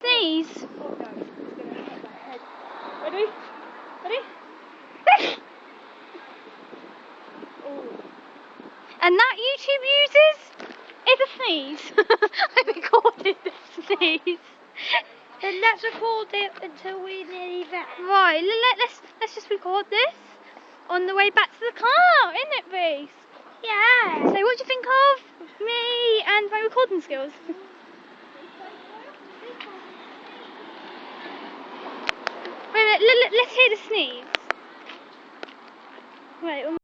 Sneeze. Ready? Ready? And that YouTube uses is a sneeze. I recorded the sneeze. Then let's record it until we nearly there. Right, let's just record this on the way back to the car, isn't it, Reese? Yeah. So what do you think of me and my recording skills? Wait, let's hear the sneeze. Wait.